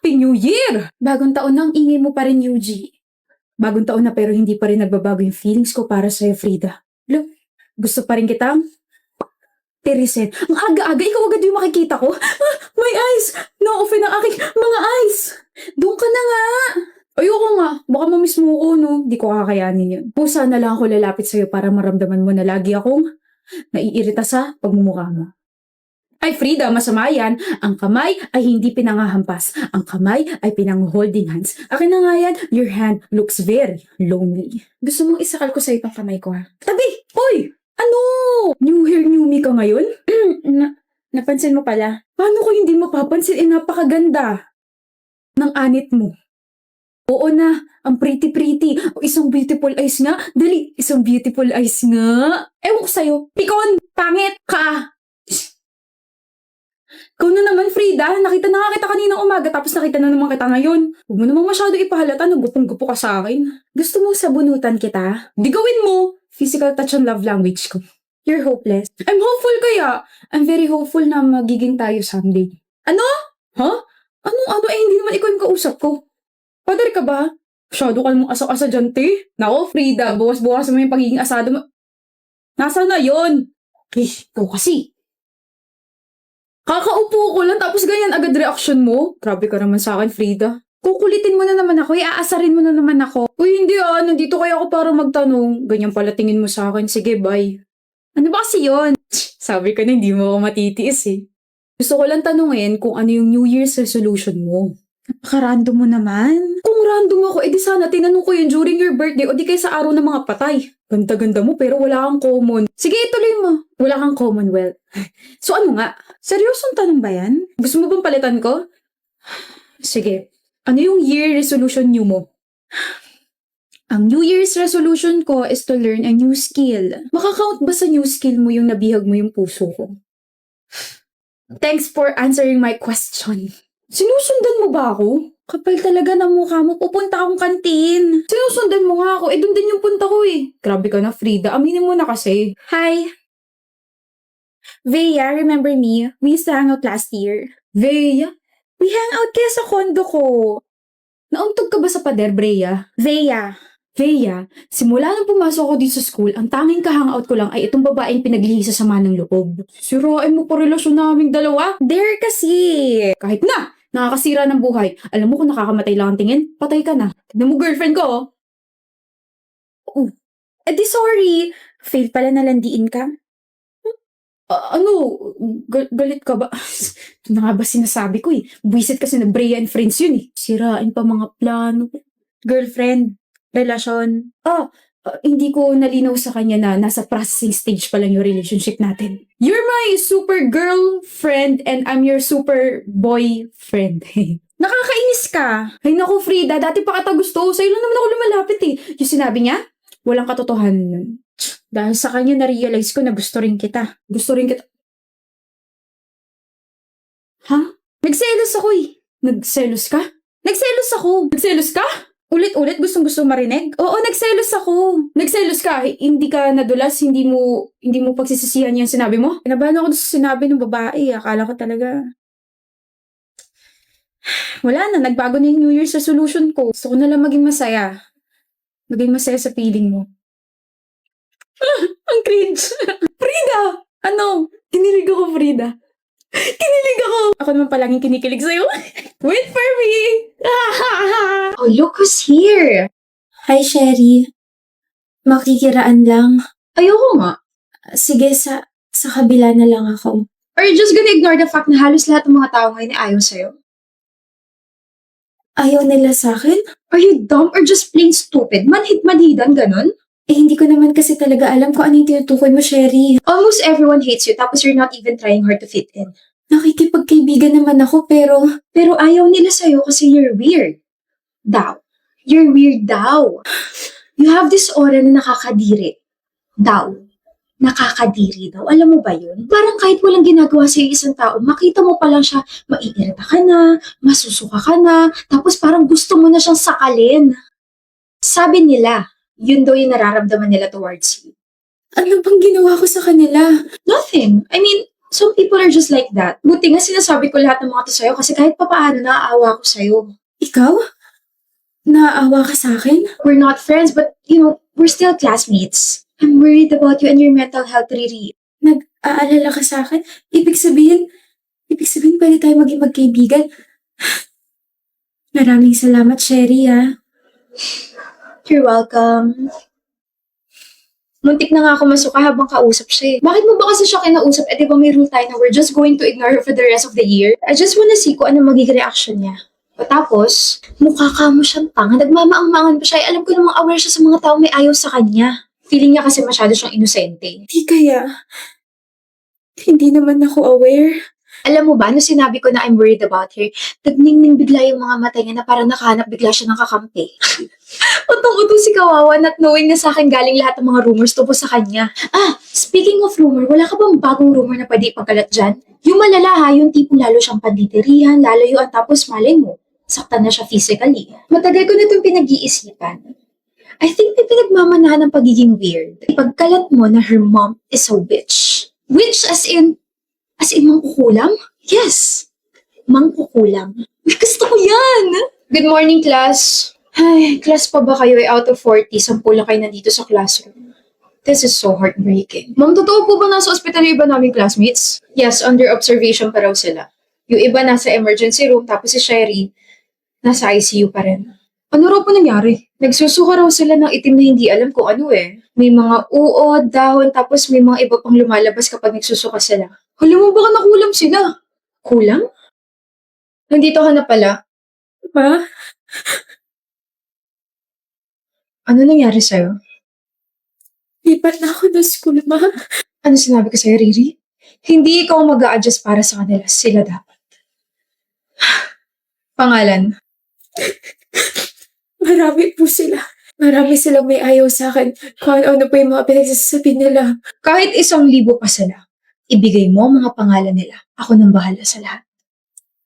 Happy New Year! Bagong taon na ang ingay mo pa rin, Yuji. Bagong taon na pero hindi pa rin nagbabago yung feelings ko para sa'yo, Frida. Look, gusto pa rin kitang tirisin. Ang aga-aga, ikaw agad yung makikita ko. Ah, my eyes! Na-open ang aking mga eyes! Doon ka na nga! Ayoko nga, baka mamiss mo ko, no? Di ko kakayanin yun. Pusa na lang ako lalapit sa'yo para maramdaman mo na lagi akong naiirita sa pagmumukha mo. Ay, Frida, masama yan. Ang kamay ay hindi pinangahampas. Ang kamay ay pinang-holding hands. Akin na nga yan, your hand looks very lonely. Gusto mong isakal ko sa itong kamay ko, ha? Tabi! Uy! Ano? New hair, new me ka ngayon? Napansin mo pala? Paano ko hindi mapapansin? Napakaganda ng anit mo. Oo na, ang pretty-pretty. O, isang beautiful eyes nga. Dali, isang beautiful eyes nga. Ewan ko sa'yo. Pikon! Pangit ka! Ikaw na naman, Frida. Nakita na nga kita kaninang umaga tapos nakita na naman kita ngayon. Huwag mo namang masyado ipahalata. Nagupong-gupo ka sa akin. Gusto mo sabunutan kita? Di gawin mo! Physical touch ang love language ko. You're hopeless. I'm hopeful kaya. I'm very hopeful na magiging tayo someday. Ano? Huh? Ano? Hindi naman ikaw yung kausap ko. Padar ka ba? Masyado ka namang asa-asa dyan, te. Nako, Frida. Buwas-buwas mo yung pagiging asado mo. Nasaan na yun? Ikaw kasi. Kakaupo ko lang tapos ganyan agad reaction mo. Grabe ka naman sa akin, Frida. Kukulitin mo na naman ako, iaasarin mo na naman ako. Uy, hindi nandito kaya ako para magtanong. Ganyan pala tingin mo sa akin, sige bye. Ano ba kasi yun? Sabi ko na hindi mo ako matitiis eh. Gusto ko lang tanungin kung ano yung New Year's resolution mo. Napaka-random mo naman. Kung random ako, edi sana tinanong ko yun during your birthday o di kaya sa araw ng mga patay. Ganda-ganda mo pero wala kang common. Sige, ituloy mo. Wala kang commonwealth. So ano nga? Seryosong tanong ba yan? Gusto mo bang palitan ko? Sige. Ano yung year resolution new mo? Ang New Year's resolution ko is to learn a new skill. Makakount ba sa new skill mo yung nabihag mo yung puso ko? Thanks for answering my question. Sinusundan mo ba ako? Kapal talaga ng mukha mo. Pupunta akong kantin. Sinusundan mo nga ako. Doon din yung punta ko eh. Grabe ka na, Frida. Aminin mo na kasi. Hi. Veya, remember me? We used to hang out last year. Veya? We hang out kaya sa kondo ko. Nauntog ka ba sa pader, Brea? Veya, simula nang pumasok ako dito sa school, ang tanging ka-hangout ko lang ay itong babaeng pinaglihi sa sama ng loob. Sirain mo pa relasyon naming dalawa? Dare kasi! Kahit na! Nakakasira ng buhay. Alam mo kung nakakamatay lang ang tingin, patay ka na. Tignan mo girlfriend ko, oh. Di sorry. Fail pala na landiin ka? Galit ka ba? Ito na nga ba sinasabi ko eh. Buwisit kasi na Brea and friends yun eh. Sirain pa mga plano. Girlfriend, relasyon. Hindi ko nalinaw sa kanya na nasa processing stage pa lang yung relationship natin. You're my super girlfriend and I'm your super boyfriend. Nakakainis ka. Ay naku, Frida, dati pa kita gusto. Sa'yo lang naman ako lumalapit eh. Yung sinabi niya, walang katotohanan. Dahil sa kanya na-realize ko na gusto rin kita. Ha? Nagselos ako eh. Nagselos ka? Nagselos ka? Ulit-ulit gustong-gusto marinig? Oo, nagselos ako. Nagselos ka? Hindi ka nadulas? Hindi mo pagsisisihan yung sinabi mo? Kinabahan ako sa sinabi ng babae. Akala ko talaga. Wala na, nagbago na yung New Year's resolution ko. Gusto ko na lang maging masaya. Maging masaya sa feeling mo. Ang cringe. Frida! Ano? Kinilig ako, Frida. Ako naman palaging kinikilig sa'yo. Wait for me! Oh, look who's here! Hi, Sherry. Makikiraan lang. Ayoko nga. Sige, sa kabila na lang ako. Are you just gonna ignore the fact na halos lahat ng mga tao ngayon ay ayaw sa'yo? Ayaw nila sa akin? Are you dumb or just plain stupid? Manhid-manhidan, ganun? Hindi ko naman kasi talaga alam kung ano yung tinutukoy mo, Sherry. Almost everyone hates you tapos you're not even trying hard to fit in. Nakikipagkaibigan naman ako pero ayaw nila sa'yo kasi you're weird. You're weird daw. You have this aura na nakakadiri. Nakakadiri daw. Alam mo ba yun? Parang kahit walang ginagawa sa isang tao, makita mo pa lang siya, maiirita ka na, masusuka ka na, tapos parang gusto mo na siyang sakalin. Sabi nila, yun daw yung nararamdaman nila towards you. ano bang ginawa ko sa kanila? Nothing. I mean, Some people are just like that. Buti nga sinasabi ko lahat ng mga to sa'yo kasi kahit papaano naaawa ko sa'yo. Ikaw? Naaawa ka sa akin? We're not friends, but, we're still classmates. I'm worried about you and your mental health, Riri. Nag-aalala ka sa akin? Ibig sabihin pwede tayo maging magkaibigan. Maraming salamat, Sherry, ha? You're welcome. Muntik na nga ako masuka habang kausap siya eh. Bakit mo ba kasi siya kinausap? Eh, di ba may rule tayo na we're just going to ignore her for the rest of the year? I just wanna see kung ano magiging reaction niya. O tapos, mukha ka mo siyang tanga. Nagmamaang-maangan pa siya. Eh, alam ko namang aware siya sa mga tao may ayaw sa kanya. Feeling niya kasi masyado siyang inosente. Di kaya. Hindi naman ako aware. Alam mo ba, no sinabi ko na I'm worried about her, nagningning bigla yung mga mata niya na parang nakahanap bigla siya ng kakampi. Utong-uto si Kawawa not knowing na sa akin galing lahat ng mga rumors tungkol sa kanya. Speaking of rumor, wala ka bang bagong rumor na pwede ipagkalat dyan? Yung malala ha, yung tipo lalo siyang panditerihan, lalayuan tapos malay mo, saktan na siya physically. Matagal ko na itong pinag-iisipan. I think may pinagmamanahan ng pagiging weird. Ipagkalat mo na her mom is a witch. Witch as in mangkukulam? Yes, mangkukulam. Gusto ko yan! Good morning, class. Ay, class pa ba kayo? Out of 40, 10 lang kayo nandito sa classroom. This is so heartbreaking. Ma'am, totoo po ba nasa ospital yung iba naming classmates? Yes, under observation pa raw sila. Yung iba nasa emergency room, tapos si Sherry, nasa ICU pa rin. Ano raw po nangyari? Nagsusuka raw sila ng itim na hindi alam kung ano eh. May mga uod, dahon, tapos may mga iba pang lumalabas kapag nagsusuka sila. Alam mo baka nakulam sila? Kulam? Nandito ka na pala. Ma? Ano nangyari sa'yo? Lipat na ako ng school, ma. Ano sinabi ko sa'yo, Riri? Hindi ikaw mag-a-adjust para sa kanila. Sila dapat. Pangalan? Marami po sila. Marami silang may ayaw sa akin. Kung ano pa yung mga pinagsasabi nila. Kahit 1,000 pa sila, ibigay mo ang mga pangalan nila. Ako nang bahala sa lahat.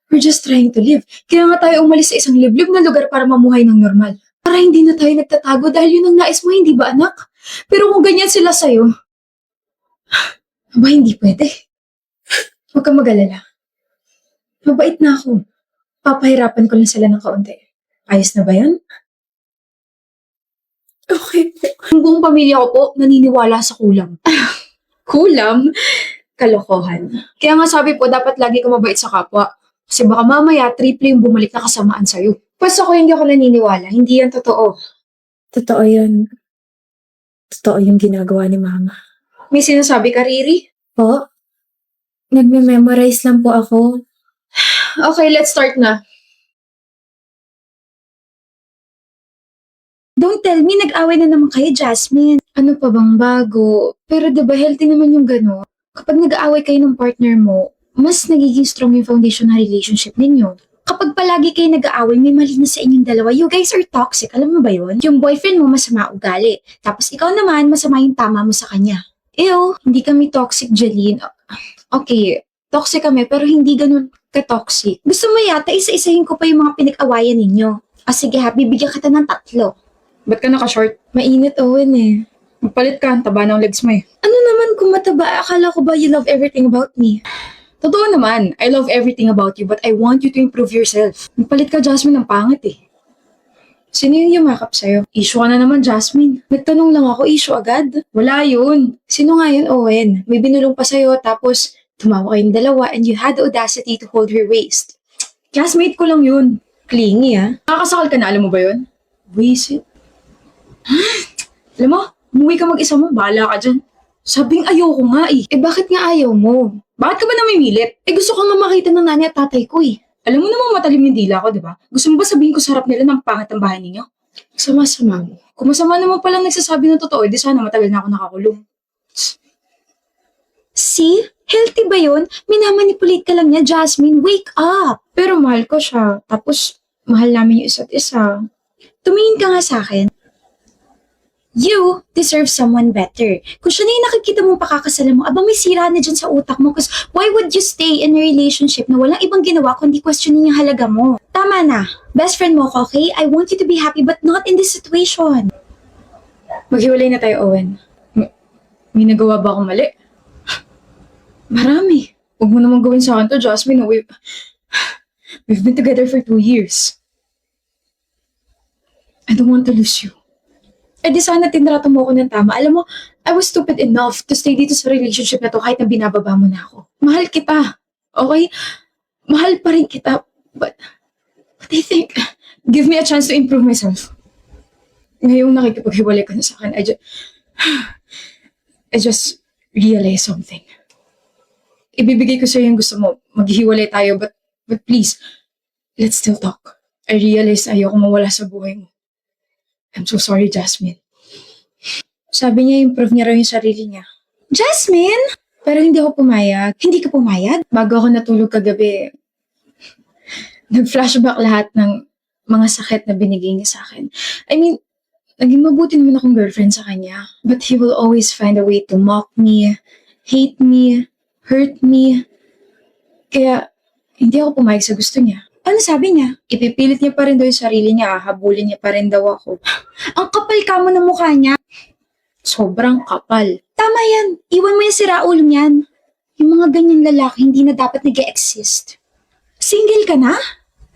We're just trying to live. Kaya nga tayo umalis sa isang liblib na lugar para mamuhay ng normal. Para hindi na tayo nagtatago dahil yun ang nais mo, hindi ba anak? Pero kung ganyan sila sa'yo, aba hindi pwede. Huwag kang mag-alala. Mabait na ako. Papahirapan ko lang sila ng kaunti. Ayos na ba yan? Okay po. Ang buong pamilya ko po naniniwala sa kulam. Kulam? Kalokohan. Kaya nga sabi po, dapat lagi ka mabait sa kapwa. Kasi baka mamaya, triple yung bumalik na kasamaan sa'yo. Pas ako hindi ako naniniwala. Hindi yan totoo. Totoo yun. Totoo yung ginagawa ni Mama. May sinasabi ka, Riri? Po? Nagme-memorize lang po ako. Okay, let's start na. Don't tell me, nag-away na naman kayo, Jasmine. Ano pa bang bago? Pero diba healthy naman yung gano'n? Kapag nag-aaway kayo ng partner mo, mas nagiging strong yung foundation ng relationship ninyo. Kapag palagi kayo nag-aaway, may mali na sa inyong dalawa. You guys are toxic. Alam mo ba yun? Yung boyfriend mo masama ugali. Tapos ikaw naman, masama yung tama mo sa kanya. Ew, hindi kami toxic, Jeline. Okay, toxic kami, pero hindi ganun ka-toxic. Gusto mo yata, isa-isahin ko pa yung mga pinag-awayan ninyo. O sige ha, bibigyan kita ng 3. Ba't ka naka-short? Mainit, Owen eh. Magpalit ka, ang taba ng legs mo eh. Ano naman kung mataba? Akala ko ba you love everything about me? Totoo naman, I love everything about you but I want you to improve yourself. Magpalit ka, Jasmine, ng pangit eh. Sino yung yumakap sa'yo? Issue ka na naman, Jasmine. Nagtanong lang ako, issue agad? Wala yun. Sino nga yun, Owen? May binulong pa sa'yo, tapos tumawa kayong dalawa and you had the audacity to hold her waist. Classmate ko lang yun. Clingy, ah. Nakakasakal ka na, alam mo ba yun? Wisit. Alam mo, umuwi ka mag-isa mo, bahala ka dyan. Sabing ayoko nga eh. Eh bakit nga ayaw mo? Bakit ka ba namimilit? Eh gusto ko nga makita ng nanay at tatay ko eh. Alam mo namang matalim yung dila ko, di ba? Gusto mo ba sabihin ko sa harap nila ng pangit ang bahay ninyo? Sama-sama mo. Kung masama naman palang nagsasabi ng totoo, di sana matagal na ako nakakulong. See? Healthy ba yun? Minamanipulate ka lang niya, Jasmine. Wake up! Pero mahal ko siya. Tapos, mahal namin yung isa't isa. Tumingin ka nga sa akin. You deserve someone better. Kung siya na yung nakikita mong pakakasalan mo, abang may sira na dyan sa utak mo. Because why would you stay in a relationship na walang ibang ginawa kundi questionin yung halaga mo? Tama na. Best friend mo ko, okay? I want you to be happy but not in this situation. Maghiwalay na tayo, Owen. May nagawa ba akong mali? Marami. Huwag mo naman gawin sa akin to, Jasmine. We've been together for 2 years. I don't want to lose you. Eh di sana tinrato mo ako ng tama. Alam mo, I was stupid enough to stay dito sa relationship na to kahit na binababa mo na ako. Mahal kita. Okay? Mahal pa rin kita. But I think, give me a chance to improve myself. Ngayong nakikipaghiwalay ka na sa akin, I just realized something. Ibibigay ko sa'yo yung gusto mo. Maghihiwalay tayo, but please, let's still talk. I realize na ayoko mawala sa buhay mo. I'm so sorry, Jasmine. Sabi niya, improve niya raw yung sarili niya. Jasmine? Pero hindi ako pumayag. Hindi ka pumayag? Bago ako natulog kagabi, nag-flashback lahat ng mga sakit na binigay niya sa akin. I mean, naging mabuti naman akong girlfriend sa kanya. But he will always find a way to mock me, hate me, hurt me. Kaya, hindi ako pumayag sa gusto niya. Ano sabi niya? Ipipilit niya pa rin daw yung sarili niya, habulin niya pa rin daw ako. Ang kapal ka mo ng mukha niya. Sobrang kapal. Tama yan. Iwan mo yung siraulo niyan. Yung mga ganyang lalaki hindi na dapat nag-exist. Single ka na?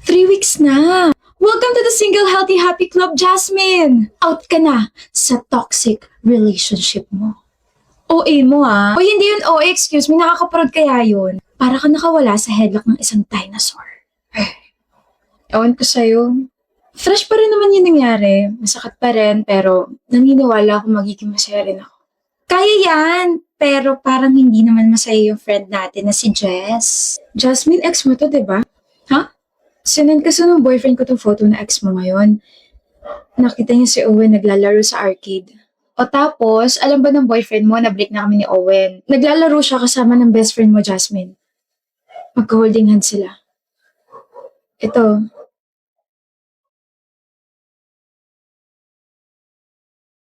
3 weeks na. Welcome to the Single Healthy Happy Club, Jasmine! Out ka na sa toxic relationship mo. OA mo ah. O hindi yun, excuse me, nakakaparod kaya yun. Para ka nakawala sa headlock ng isang dinosaur. Ewan ko sa'yo. Fresh pa rin naman yung nangyari. Masakit pa rin, pero naniniwala ako magiging masaya rin ako. Kaya yan, pero parang hindi naman masaya yung friend natin na si Jess. Jasmine, ex mo to, diba? Ha? Sinend kasi ng boyfriend ko tong photo na ex mo ngayon. Nakita niya si Owen naglalaro sa arcade. O tapos, alam ba ng boyfriend mo na break na kami ni Owen? Naglalaro siya kasama ng best friend mo, Jasmine. Magka-holding hands sila. Ito,